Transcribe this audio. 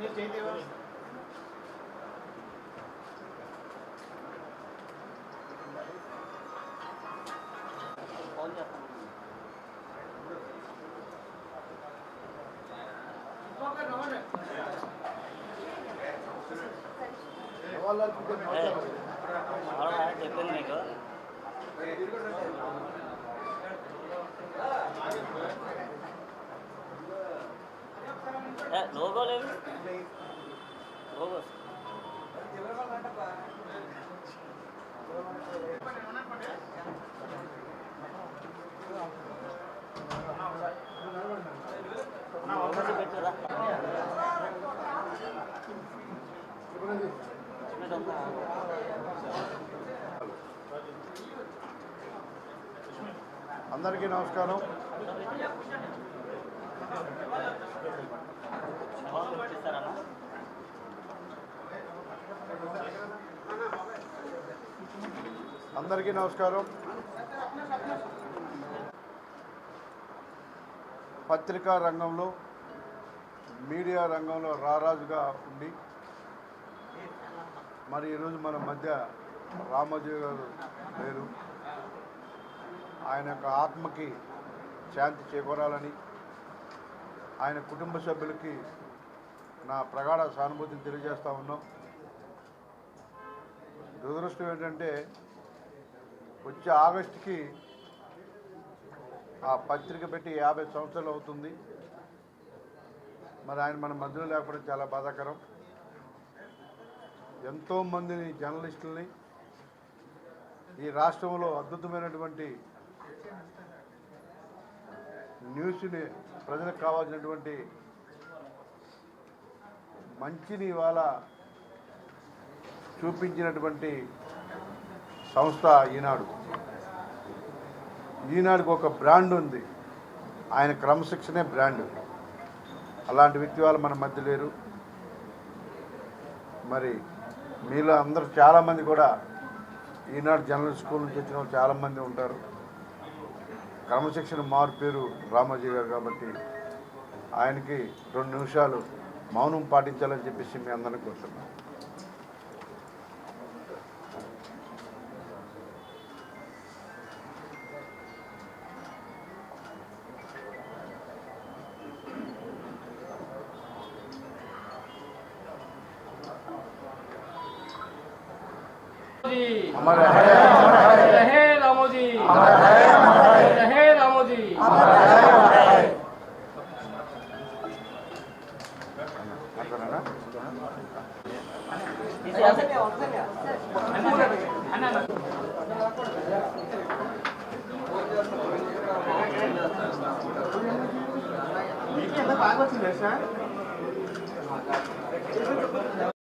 చెప్పింది మీకు లోగో లేదు లోగో పెట్టురా అందరికీ నమస్కారం. అందరికీ నమస్కారం. పత్రికా రంగంలో మీడియా రంగంలో రారాజుగా ఉండి మరి ఈరోజు మన మధ్య రామోజీ గారు లేరు. ఆయన యొక్క ఆత్మకి శాంతి చేకూరాలని ఆయన కుటుంబ సభ్యులకి నా ప్రగాఢ సానుభూతిని తెలియజేస్తూ ఉన్నాం. దురదృష్టం ఏంటంటే వచ్చే ఆగస్టుకి ఆ పత్రిక పెట్టి 50 సంవత్సరాలు అవుతుంది. మరి ఆయన మన మధ్యలో లేకపోవడం చాలా బాధాకరం. ఎంతోమందిని జర్నలిస్టుల్ని ఈ రాష్ట్రంలో అద్భుతమైనటువంటి న్యూస్ని ప్రజలకు కావాల్సినటువంటి మంచిని ఇవాళ చూపించినటువంటి సంస్థ ఈనాడు. ఈనాడుకు ఒక బ్రాండ్ ఉంది. ఆయన క్రమశిక్షణే బ్రాండ్. అలాంటి వ్యక్తి వాళ్ళు మన మధ్య లేరు. మరి మీలో అందరూ చాలామంది కూడా ఈనాడు జర్నలిస్ట్ స్కూల్ నుంచి వచ్చిన వాళ్ళు చాలామంది ఉంటారు. క్రమశిక్షణ మారు పేరు రామోజీ గారు కాబట్టి ఆయనకి 2 నిమిషాలు మౌనం పాటించాలని చెప్పేసి మీ అందరినీ కోరుతున్నాను. अमर रहे रामोजी, रहे रामोजी। బాగా వచ్చింది సార్.